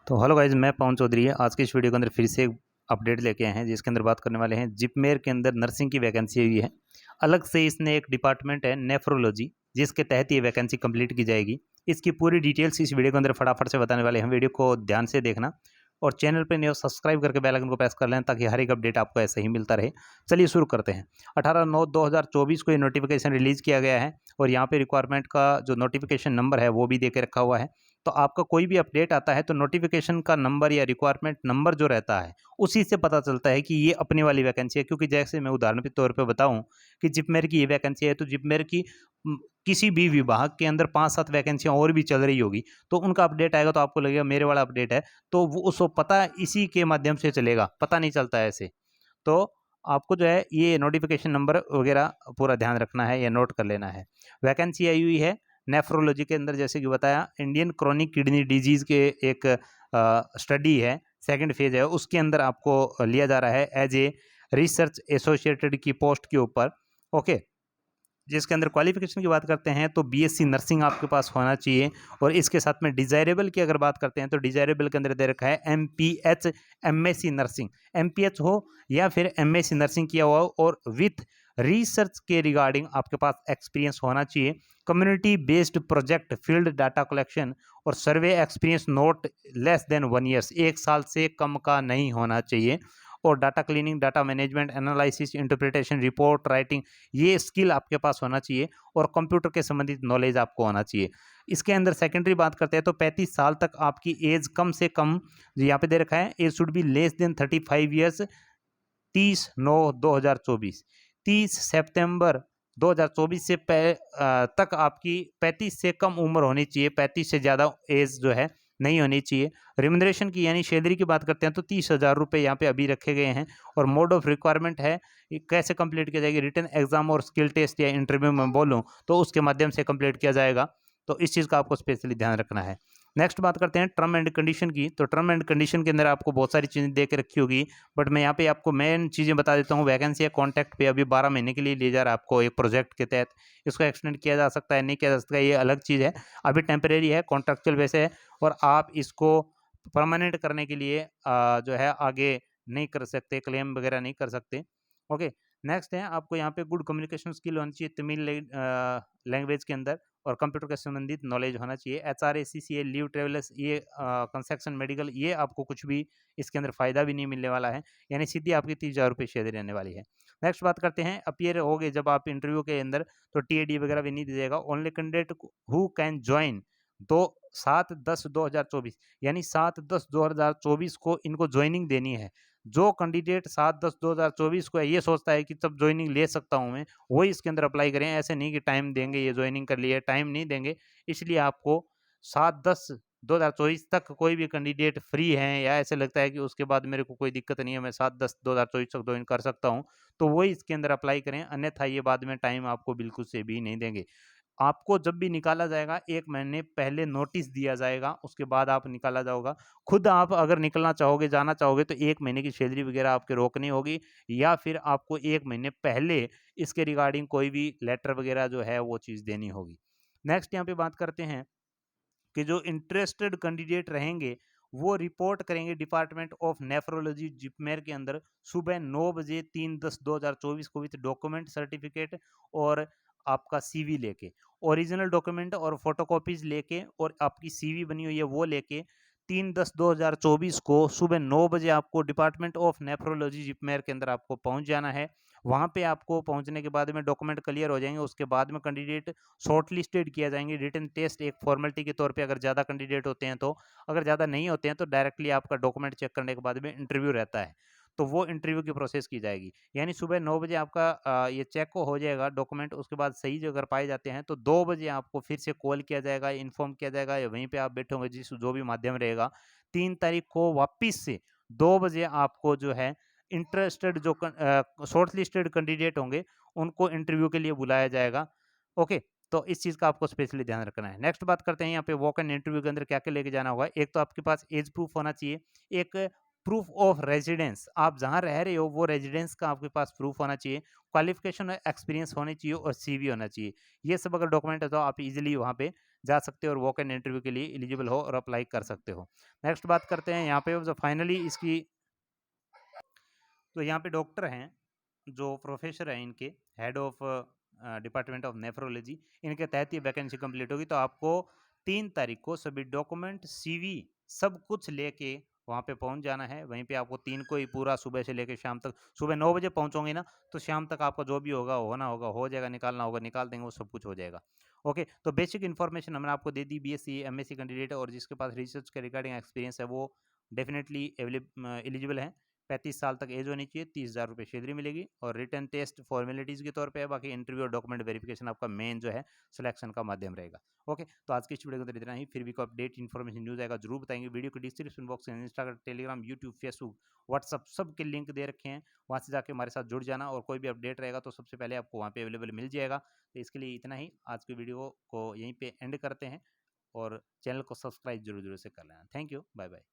तो hello guys, मैं पवन चौधरी है। आज की इस वीडियो के अंदर फिर से एक अपडेट लेके आए हैं, जिसके अंदर बात करने वाले हैं जिपमेर के अंदर नर्सिंग की वैकेंसी हुई है। अलग से इसने एक डिपार्टमेंट है नेफ्रोलॉजी, जिसके तहत ये वैकेंसी कंप्लीट की जाएगी। इसकी पूरी डिटेल्स इस वीडियो के अंदर फटाफट से बताने वाले हैं। वीडियो को ध्यान से देखना और चैनल पर नहीं हो सब्सक्राइब करके बेल आइकन को प्रेस कर लें, ताकि हर एक अपडेट आपको ऐसे ही मिलता रहे। चलिए शुरू करते हैं। 18/9/2024 को ये नोटिफिकेशन रिलीज किया गया है और यहाँ पे रिक्वायरमेंट का जो नोटिफिकेशन नंबर है वो भी दे के रखा हुआ है। तो आपका कोई भी अपडेट आता है तो नोटिफिकेशन का नंबर या रिक्वायरमेंट नंबर जो रहता है उसी से पता चलता है कि ये अपने वाली वैकेंसी है। क्योंकि जैसे मैं उदाहरण के तौर पे बताऊं कि जिपमेर की ये वैकेंसी है, तो जिपमेर की किसी भी विभाग के अंदर 5-7 वैकेंसियां और भी चल रही होगी, तो उनका अपडेट आएगा तो आपको लगेगा मेरे वाला अपडेट है, तो वो उसको पता इसी के माध्यम से चलेगा, पता नहीं चलता है ऐसे। तो आपको जो है ये नोटिफिकेशन नंबर वगैरह पूरा ध्यान रखना है या नोट कर लेना है। वैकेंसी आई हुई है नेफ्रोलॉजी के अंदर, जैसे कि बताया इंडियन क्रोनिक किडनी डिजीज के एक स्टडी है, सेकंड फेज है, उसके अंदर आपको लिया जा रहा है एज ए रिसर्च एसोसिएटेड की पोस्ट के ऊपर। ओके, जिसके अंदर क्वालिफिकेशन की बात करते हैं तो बीएससी नर्सिंग आपके पास होना चाहिए। और इसके साथ में डिजायरेबल की अगर बात करते हैं तो डिजायरेबल के अंदर दे रखा है एमपीएच एमएससी नर्सिंग, एमपीएच हो या फिर एमएससी नर्सिंग किया हुआ हो, और विथ रिसर्च के रिगार्डिंग आपके पास एक्सपीरियंस होना चाहिए। Community based project field data collection और survey experience not less than 1 years, 1 साल से कम का नहीं होना चाहिए। और data cleaning, data management, analysis, interpretation, report writing, ये स्किल आपके पास होना चाहिए। और कंप्यूटर के संबंधित नॉलेज आपको होना चाहिए। इसके अंदर सेकेंडरी बात करते हैं तो 35 साल तक आपकी एज कम से कम, यहाँ पे दे रखा है age should be less than 35 years. 30/9/2024, 30 सितंबर 2024 से तक आपकी 35 से कम उम्र होनी चाहिए, 35 से ज़्यादा एज जो है नहीं होनी चाहिए। रिम्यूनरेशन की यानी सैलरी की बात करते हैं तो 30,000 रुपये यहाँ पे अभी रखे गए हैं। और मोड ऑफ रिक्वायरमेंट है, ये कैसे कंप्लीट किया जाएगी, रिटन एग्जाम और स्किल टेस्ट या इंटरव्यू में बोलूँ तो उसके माध्यम से कंप्लीट किया जाएगा। तो इस चीज़ का आपको स्पेशली ध्यान रखना है। नेक्स्ट बात करते हैं टर्म एंड कंडीशन की। तो टर्म एंड कंडीशन के अंदर आपको बहुत सारी चीज़ें दे के रखी होगी, बट मैं यहाँ पे आपको मेन चीज़ें बता देता हूँ। वैकेंसी है कॉन्ट्रैक्ट पे, अभी 12 महीने के लिए ले जा रहा है आपको एक प्रोजेक्ट के तहत। इसको एक्सटेंड किया जा सकता है, नहीं किया जा सकता है, ये अलग चीज़ है। अभी टेम्परेरी है, कॉन्ट्रैक्चुअल बेस है, और आप इसको परमानेंट करने के लिए जो है आगे नहीं कर सकते, क्लेम वगैरह नहीं कर सकते। ओके, नेक्स्ट है आपको यहाँ पे गुड कम्युनिकेशन स्किल होनी चाहिए तमिल लैंग्वेज के अंदर, और कंप्यूटर के संबंधित नॉलेज होना चाहिए। एचआरए, सीसीए, लीव ट्रेवलर्स, ये कंस्ट्रक्शन, मेडिकल, ये आपको कुछ भी इसके अंदर फायदा भी नहीं मिलने वाला है, यानी सीधी आपकी 30,000 रुपये सैलरी रहने वाली है। नेक्स्ट बात करते हैं अपीयर हो गए जब आप इंटरव्यू के अंदर, तो टीएडी वगैरह भी नहीं दीजिएगा। Only candidate who can join 7/10/2024, यानी 7/10/2024 को इनको ज्वाइनिंग देनी है। जो कैंडिडेट 7/10/2024 को है, ये सोचता है कि तब ज्वाइनिंग ले सकता हूँ मैं, वही इसके अंदर अप्लाई करें। ऐसे नहीं कि टाइम देंगे, ये ज्वाइनिंग कर लिए, टाइम नहीं देंगे। इसलिए आपको 7/10/2024 तक कोई भी कैंडिडेट फ्री हैं, या ऐसे लगता है कि उसके बाद मेरे को कोई दिक्कत नहीं है, मैं 7/10/2024 तक ज्वाइन कर सकता हूँ, तो वही इसके अंदर अप्लाई करें। अन्यथा ये बाद में टाइम आपको बिल्कुल से भी नहीं देंगे। आपको जब भी निकाला जाएगा 1 महीने पहले नोटिस दिया जाएगा, उसके बाद आप निकाला जाओगा। खुद आप अगर निकलना चाहोगे, जाना चाहोगे, तो 1 महीने की सैलरी वगैरह आपके रोकनी होगी, या फिर आपको 1 महीने पहले इसके रिगार्डिंग कोई भी लेटर वगैरह जो है वो चीज़ देनी होगी। नेक्स्ट यहाँ पे बात करते हैं कि जो इंटरेस्टेड कैंडिडेट रहेंगे वो रिपोर्ट करेंगे डिपार्टमेंट ऑफ नेफ्रोलॉजी जिपमेर के अंदर सुबह 9 बजे 3/10/2024 को, विथ डॉक्यूमेंट सर्टिफिकेट और आपका सीवी लेके, ओरिजिनल डॉक्यूमेंट और फोटोकॉपीज लेके, और आपकी सीवी बनी हुई है वो लेके 3/10/2024 को सुबह 9 बजे आपको डिपार्टमेंट ऑफ नेफ्रोलॉजी जिपमेर के अंदर आपको पहुंच जाना है। वहां पे आपको पहुंचने के बाद में डॉक्यूमेंट क्लियर हो जाएंगे, उसके बाद में कैंडिडेट शॉर्ट लिस्टेड किया जाएंगे। रिटन टेस्ट एक फॉर्मेलिटी के तौर पे, अगर ज़्यादा कैंडिडेट होते हैं तो, अगर ज़्यादा नहीं होते हैं तो डायरेक्टली आपका डॉक्यूमेंट चेक करने के बाद में इंटरव्यू रहता है, तो वो इंटरव्यू की प्रोसेस की जाएगी। यानी सुबह 9 बजे आपका ये चेक को हो जाएगा डॉक्यूमेंट, उसके बाद सही जो अगर पाए जाते हैं तो 2 बजे आपको फिर से कॉल किया जाएगा, इन्फॉर्म किया जाएगा, या वहीं पे आप बैठे होंगे जिस जो भी माध्यम रहेगा। 3 तारीख को वापिस से 2 बजे आपको जो है इंटरेस्टेड जो शॉर्ट लिस्टेड कैंडिडेट होंगे उनको इंटरव्यू के लिए बुलाया जाएगा। ओके, तो इस चीज़ का आपको स्पेशली ध्यान रखना है। नेक्स्ट बात करते हैं यहाँ पे वॉक इन इंटरव्यू के अंदर क्या क्या लेके जाना होगा। एक तो आपके पास एज प्रूफ होना चाहिए, एक प्रूफ ऑफ रेजिडेंस, आप जहाँ रह रहे हो वो रेजिडेंस का आपके पास प्रूफ होना चाहिए, क्वालिफिकेशन और एक्सपीरियंस होनी चाहिए, और सीवी होना चाहिए। ये सब अगर डॉक्यूमेंट है तो आप इजीली वहाँ पे जा सकते हो और वॉक इन इंटरव्यू के लिए एलिजिबल हो और अप्लाई कर सकते हो। नेक्स्ट बात करते हैं यहाँ पे जो फाइनली इसकी, तो यहाँ पे डॉक्टर हैं जो प्रोफेसर हैं इनके, head of department of nephrology, इनके तहत ये वैकेंसी कंप्लीट होगी। तो आपको 3 तारीख को सभी डॉक्यूमेंट, सीवी, सब कुछ लेके वहाँ पे पहुँच जाना है। वहीं पे आपको 3 को ही पूरा सुबह से लेकर शाम तक, सुबह 9 बजे पहुँचोगे ना तो शाम तक आपका जो भी होगा होना होगा, हो जाएगा, निकालना होगा निकाल देंगे, वो सब कुछ हो जाएगा। ओके, तो बेसिक इन्फॉर्मेशन हमने आपको दे दी। बीएससी एमएससी कैंडिडेट और जिसके पास रिसर्च के रिगार्डिंग एक्सपीरियंस है वो डेफिनेटली एलिजिबल है। 35 साल तक एज होनी चाहिए, 30,000 रुपये सैलरी मिलेगी और रिटर्न टेस्ट फॉर्मेलिटीज़ के तौर पे है। बाकी इंटरव्यू और डॉक्यूमेंट वेरिफिकेशन आपका मेन जो है सिलेक्शन का माध्यम रहेगा। ओके, तो आज की इस वीडियो के अंदर इतना ही। फिर भी कोई अपडेट इन्फॉर्मेशन न्यूज़ आएगा जरूर बताएंगे। वीडियो के डिस्क्रिप्शन बॉक्स में Instagram, Telegram, YouTube, Facebook, WhatsApp सब के लिंक दे रखे हैं, वहाँ से जाके हमारे साथ जुड़ जाना और कोई भी अपडेट रहेगा तो सबसे पहले आपको वहाँ पे अवेलेबल मिल जाएगा। तो इसके लिए इतना ही, आज की वीडियो को यहीं पे एंड करते हैं और चैनल को सब्सक्राइब जरूर जरूर से कर लेना। Thank you, bye bye.